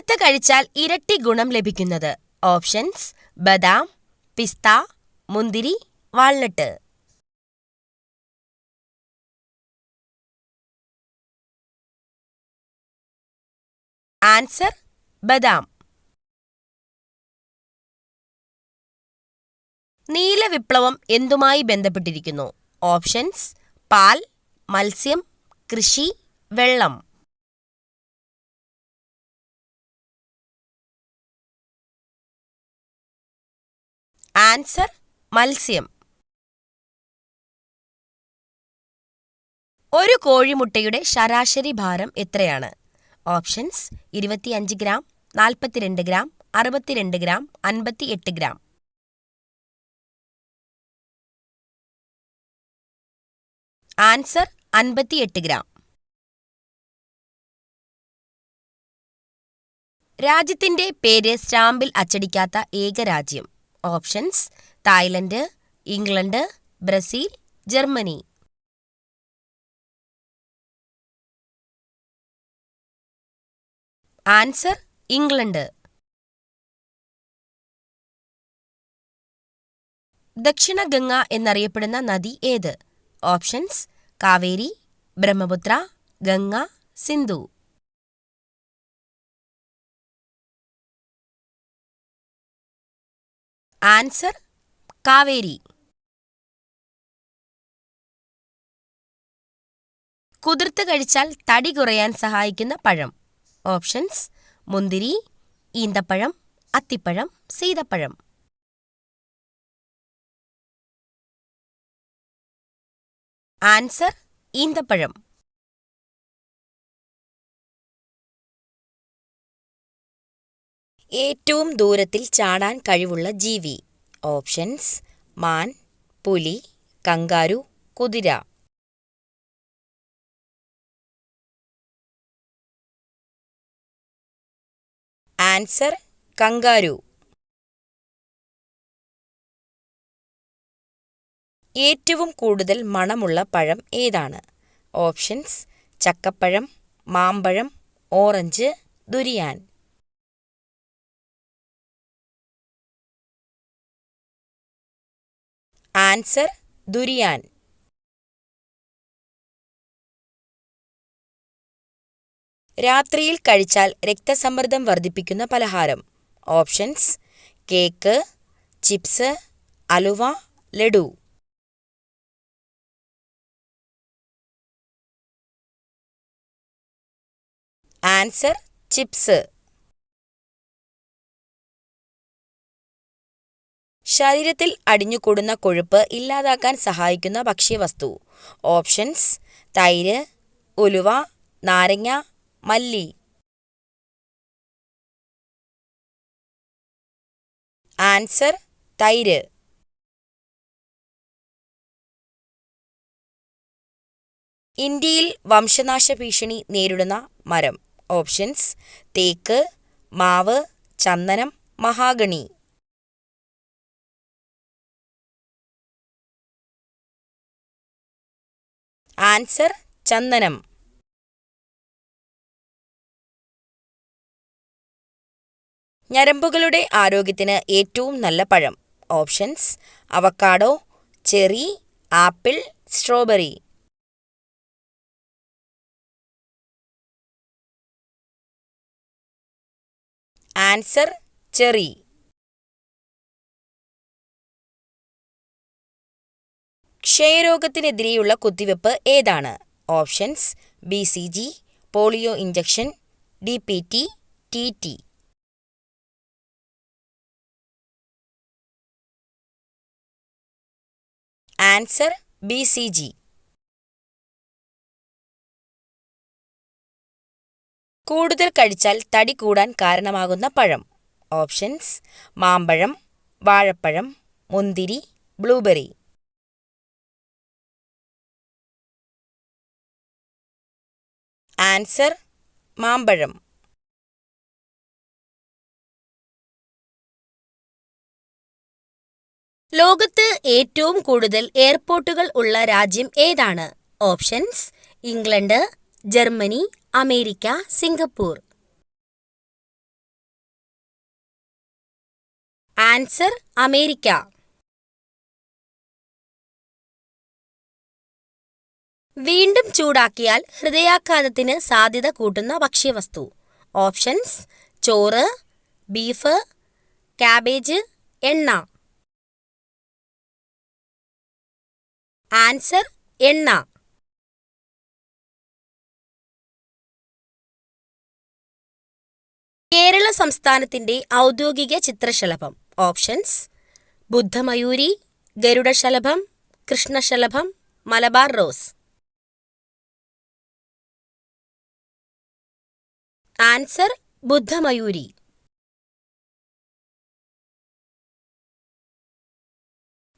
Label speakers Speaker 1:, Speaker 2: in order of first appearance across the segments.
Speaker 1: ഏത്ത കഴിച്ചാൽ ഇരട്ടി ഗുണം ലഭിക്കുന്നത്? ഓപ്ഷൻസ്: ബദാം, പിസ്ത, മുന്തിരി, വാൾനട്ട്. ആൻസർ: ബദാം. നീല വിപ്ലവം എന്തുമായി ബന്ധപ്പെട്ടിരിക്കുന്നു? ഓപ്ഷൻസ്: പാൽ, മത്സ്യം, കൃഷി, വെള്ളം. ആൻസർ: മത്സ്യം. ഒരു കോഴിമുട്ടയുടെ ശരാശരി ഭാരം എത്രയാണ്? Options: 25 gram, 42 gram, 62 gram, 58 gram. Answer: 58 gram. രാജ്യത്തിന്റെ പേര് സ്റ്റാമ്പിൽ അച്ചടിക്കാത്ത ഏക രാജ്യം? Options: Thailand, England, Brazil, Germany. Answer: England. ദക്ഷിണ ഗംഗ എന്നറിയപ്പെടുന്ന നദി ഏത്? ഓപ്ഷൻസ്: കാവേരി, ബ്രഹ്മപുത്ര, ഗംഗ, സിന്ധു. ആൻസർ: കാവേരി. കുതിർത്ത് കഴിച്ചാൽ തടി കുറയാൻ സഹായിക്കുന്ന പഴം? ഓപ്ഷൻസ്: മുന്തിരി, ഈന്തപ്പഴം, അത്തിപ്പഴം, സീതപ്പഴം. ആൻസർ: ഈന്തപ്പഴം. ഏറ്റവും ദൂരത്തിൽ ചാടാൻ കഴിവുള്ള ജീവി? ഓപ്ഷൻസ്: മാൻ, പുലി, കങ്കാരു, കുതിര. Answer: kangaroo. ഏറ്റവും കൂടുതൽ മണമുള്ള പഴം ഏതാണ്? ഓപ്ഷൻസ്: ചക്കപ്പഴം, മാമ്പഴം, ഓറഞ്ച്, ദുരിയാൻ. Answer: durian. രാത്രിയിൽ കഴിച്ചാൽ രക്തസമ്മർദ്ദം വർദ്ധിപ്പിക്കുന്ന പലഹാരം? ഓപ്ഷൻസ്: കേക്ക്, ചിപ്സ്, അലുവ, ലഡു. Answer: chips. ശരീരത്തിൽ അടിഞ്ഞുകൂടുന്ന കൊഴുപ്പ് ഇല്ലാതാക്കാൻ സഹായിക്കുന്ന ഭക്ഷ്യവസ്തു? ഓപ്ഷൻസ്: തൈര്, ഉലുവ, നാരങ്ങ, മല്ലി. ആൻസർ: തൈര്. ഇന്ത്യയിൽ വംശനാശ ഭീഷണി നേരിടുന്ന മരം? ഓപ്ഷൻസ്: തേക്ക്, മാവ്, ചന്ദനം, മഹാഗണി. ആൻസർ: ചന്ദനം. ഞരമ്പുകളുടെ ആരോഗ്യത്തിന് ഏറ്റവും നല്ല പഴം? Options: avocado, cherry, apple, strawberry. Answer: cherry. ക്ഷയരോഗത്തിനെതിരെയുള്ള കുത്തിവയ്പ്പ് ഏതാണ്? Options: BCG, polio injection, DPT, TT. Answer: BCG. കൂടുതൽ കഴിച്ചാൽ തടി കൂടാൻ കാരണമാകുന്ന പഴം? ഓപ്ഷൻസ്: മാമ്പഴം, വാഴപ്പഴം, മുന്തിരി, ബ്ലൂബെറി. ആൻസർ: മാമ്പഴം. ലോകത്ത് ഏറ്റവും കൂടുതൽ എയർപോർട്ടുകൾ ഉള്ള രാജ്യം ഏതാണ്? Options: England, Germany, America, Singapore. Answer America. വീണ്ടും ചൂടാക്കിയാൽ ഹൃദയാഘാതത്തിന് സാധ്യത കൂട്ടുന്ന ഭക്ഷ്യവസ്തു. ഓപ്ഷൻസ്: ചോറ്, ബീഫ്, കാബേജ്, എണ്ണ. ആൻസർ എണ്ണ. കേരള സംസ്ഥാനത്തിന്റെ ഔദ്യോഗിക ചിത്രശലഭം. ഓപ്ഷൻസ്: ബുദ്ധമയൂരി, ഗരുഡശലഭം, കൃഷ്ണശലഭം, മലബാർ റോസ്. ആൻസർ ബുദ്ധമയൂരി.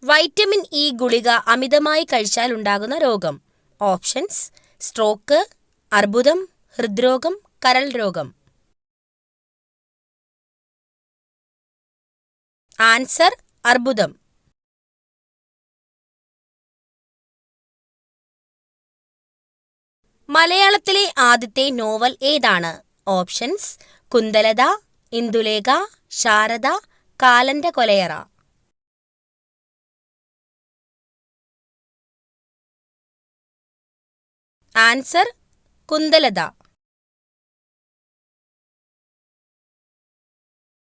Speaker 1: വൈറ്റമിൻ ഇ ഗുളിക അമിതമായി കഴിച്ചാൽ ഉണ്ടാകുന്ന രോഗം. ഓപ്ഷൻസ്: സ്ട്രോക്ക്, അർബുദം, ഹൃദ്രോഗം, കരൾ രോഗം. ആൻസർ അർബുദം. മലയാളത്തിലെ ആദ്യത്തെ നോവൽ ഏതാണ്? ഓപ്ഷൻസ്: കുന്തലത, ഇന്ദുലേഖ, ശാരദ, കാലന്റെ കൊലയറ. ആൻസർ കുന്തലത.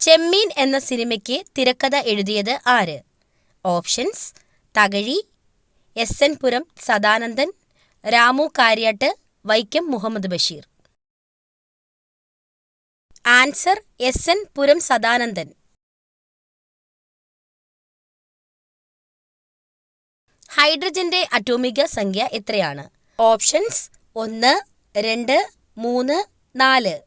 Speaker 1: ചെമ്മീൻ എന്ന സിനിമയ്ക്ക് തിരക്കഥ എഴുതിയത് ആര്? ഓപ്ഷൻസ്: തകഴി, എസ്.എൻ. പുരം സദാനന്ദൻ, രാമു കാര്യാട്ട്, വൈക്കം മുഹമ്മദ് ബഷീർ. ആൻസർ എസ്.എൻ. പുരം സദാനന്ദൻ. ഹൈഡ്രജന്റെ അറ്റോമിക സംഖ്യ എത്രയാണ്? ഓപ്ഷൻസ്: 1, 2, 3, 4.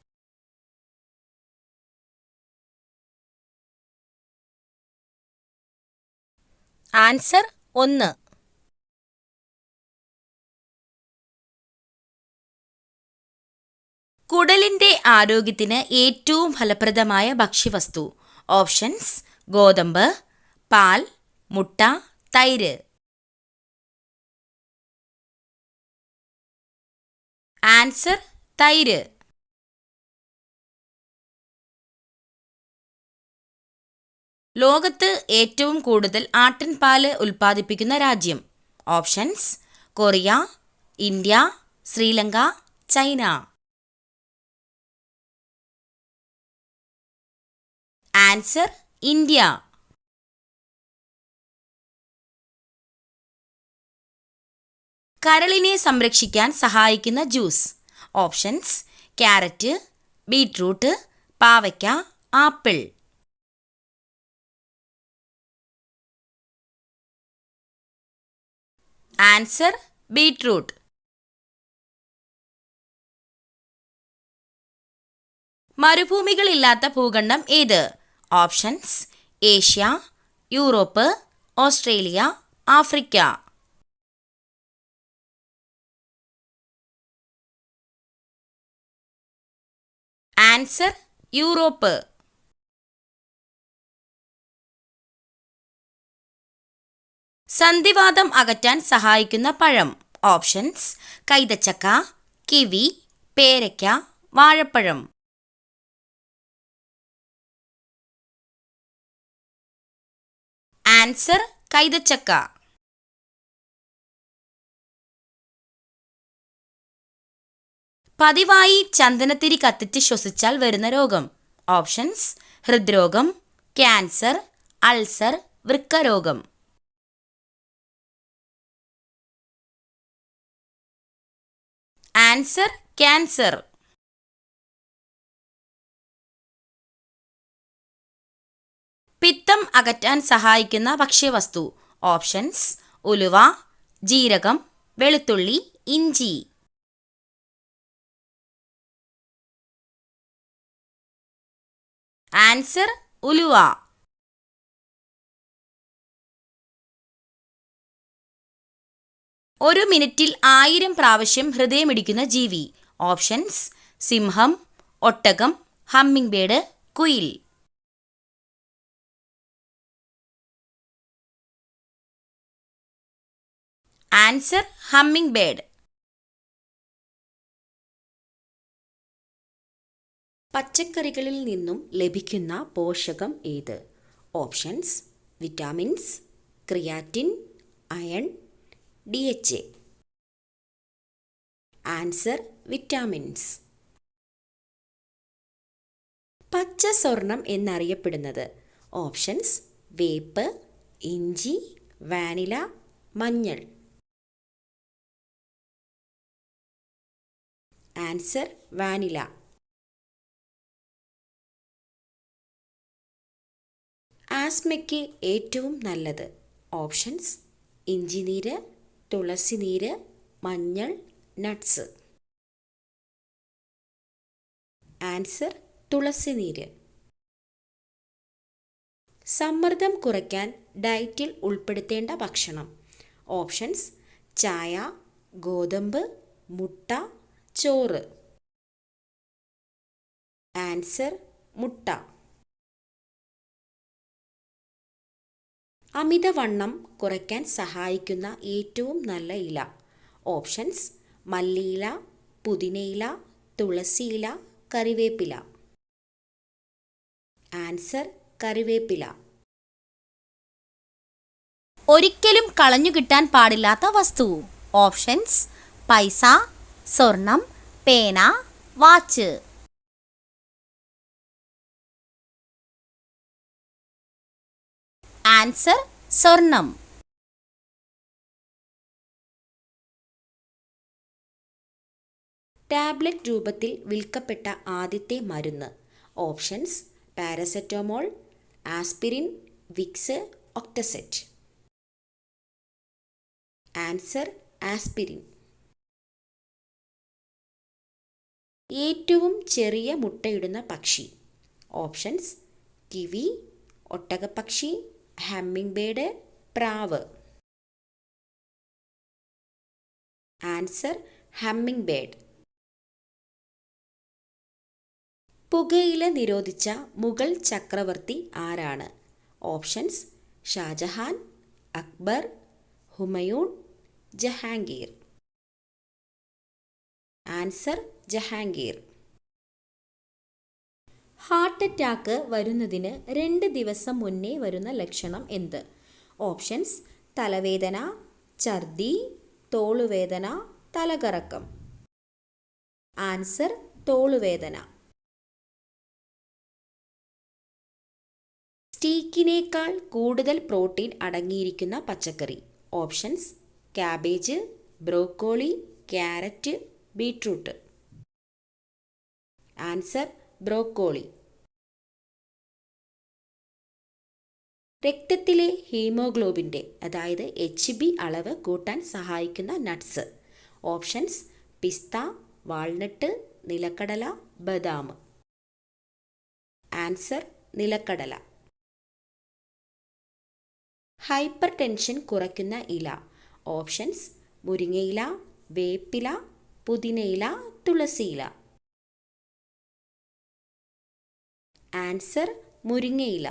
Speaker 1: ആൻസർ 1. കുടലിന്റെ ആരോഗ്യത്തിന് ഏറ്റവും ഫലപ്രദമായ ഭക്ഷ്യവസ്തു. ഓപ്ഷൻസ്: ഗോതമ്പ്, പാൽ, മുട്ട, തൈര്. ആൻസർ തൈര്. ലോകത്ത് ഏറ്റവും കൂടുതൽ ആട്ടിൻപാല് ഉൽപ്പാദിപ്പിക്കുന്ന രാജ്യം. Options: Korea, India, Sri Lanka, China. Answer India. കരളിനെ സംരക്ഷിക്കാൻ സഹായിക്കുന്ന ജ്യൂസ്. ഓപ്ഷൻസ്: ക്യാരറ്റ്, ബീറ്റ്റൂട്ട്, പാവയ്ക്ക, ആപ്പിൾ. Answer beetroot. മരുഭൂമികളില്ലാത്ത ഭൂഖണ്ഡം ഏത്? Options: Asia, Europe, Australia, Africa. Answer Europe. സന്ധിവാതം അകറ്റാൻ സഹായിക്കുന്ന പഴം. ഓപ്ഷൻസ്: കൈതച്ചക്ക, കിവി, പേരയ്ക്ക, വാഴപ്പഴം. ആൻസർ കൈതച്ചക്ക. പതിവായി ചന്ദനത്തിരി കത്തിച്ച് ശ്വസിച്ചാൽ വരുന്ന രോഗം. ഓപ്ഷൻസ്: ഹൃദ്രോഗം, ക്യാൻസർ, അൾസർ, വൃക്കരോഗം. Answer cancer. പിത്തം അകറ്റാൻ സഹായിക്കുന്ന ഭക്ഷ്യവസ്തു. ഓപ്ഷൻസ്: ഉലുവ, ജീരകം, വെളുത്തുള്ളി, ഇഞ്ചി. ആൻസർ ഉലുവ. ഒരു മിനിറ്റിൽ 1000 പ്രാവശ്യം ഹൃദയമിടിക്കുന്ന ജീവി. ഓപ്ഷൻസ്: സിംഹം, ഒട്ടകം, ഹമ്മിങ് ബേർഡ്, കുയിൽ. Answer hummingbird. പച്ചക്കറികളിൽ നിന്നും ലഭിക്കുന്ന പോഷകം ഏത്?
Speaker 2: Options vitamins, creatine, iron, DHA. Answer vitamins. പച്ച സ്വർണം എന്നറിയപ്പെടുന്നത് ഓപ്ഷൻസ് വേപ്പ്, ഇഞ്ചി, വാനില, മഞ്ഞൾ. Answer vanilla. ആസ്മയ്ക്ക് ഏറ്റവും നല്ലത് ഓപ്ഷൻസ് ഇഞ്ചിനീര്, തുളസിനീര്, മഞ്ഞൾ, നട്ട്സ്. ആൻസർ തുളസിനീര്. സമ്മർദ്ദം കുറയ്ക്കാൻ ഡയറ്റിൽ ഉൾപ്പെടുത്തേണ്ട ഭക്ഷണം ഓപ്ഷൻസ് ചായ, ഗോതമ്പ്, മുട്ട, ചോറ്. ആൻസർ മുട്ട. അമിതവണ്ണം കുറയ്ക്കാൻ സഹായിക്കുന്ന ഏറ്റവും നല്ല ഇല ഓപ്ഷൻസ് മല്ലിയില, പുതിനയില, തുളസിയില, കറിവേപ്പില. ആൻസർ കറിവേപ്പില.
Speaker 3: ഒരിക്കലും കളഞ്ഞു കിട്ടാൻ പാടില്ലാത്ത വസ്തു ഓപ്ഷൻസ് പൈസ, സ്വർണം, പേന, വാച്ച്. ആൻസർ സ്വർണം.
Speaker 2: ടാബ്ലറ്റ് രൂപത്തിൽ വിൽക്കപ്പെട്ട ആദ്യത്തെ മരുന്ന് ഓപ്ഷൻസ് പാരസെറ്റമോൾ, ആസ്പിരിൻ, വിക്സ്, ഒക്ടസെറ്റ്. Answer aspirin. ഏറ്റവും ചെറിയ മുട്ടയിടുന്ന പക്ഷി ഓപ്ഷൻസ് കിവി, ഒട്ടകപ്പക്ഷി, ഹമ്മിങ് ബേർഡ്, പ്രാവ്. Answer hummingbird. പുകയില നിരോധിച്ച മുഗൾ ചക്രവർത്തി ആരാണ് options Shah Jahan, Akbar, Humayun, Jahangir. Answer Jahangir. Heart attack വരുന്നതിന് 2 ദിവസം മുന്നേ വരുന്ന ലക്ഷണം എന്ത് ഓപ്ഷൻസ് തലവേദന, ഛർദി, തോളുവേദന, തലകറക്കം. ആൻസർ തോളുവേദന. സ്റ്റീക്കിനേക്കാൾ കൂടുതൽ പ്രോട്ടീൻ അടങ്ങിയിരിക്കുന്ന പച്ചക്കറി options cabbage, broccoli, carrot, beetroot. Answer broccoli. രക്തത്തിലെ ഹീമോഗ്ലോബിൻ്റെ അതായത് HB അളവ് കൂട്ടാൻ സഹായിക്കുന്ന നട്ട്സ് ഓപ്ഷൻസ് പിസ്ത, വാൾനട്ട്, നിലക്കടല, ബദാം. ആൻസർ നിലക്കടല. ഹൈപ്പർ ടെൻഷൻ കുറയ്ക്കുന്ന ഇല ഓപ്ഷൻസ് മുരിങ്ങയില, വേപ്പില, പുതിനയില, തുളസിയില. ആൻസർ മുരിങ്ങയില.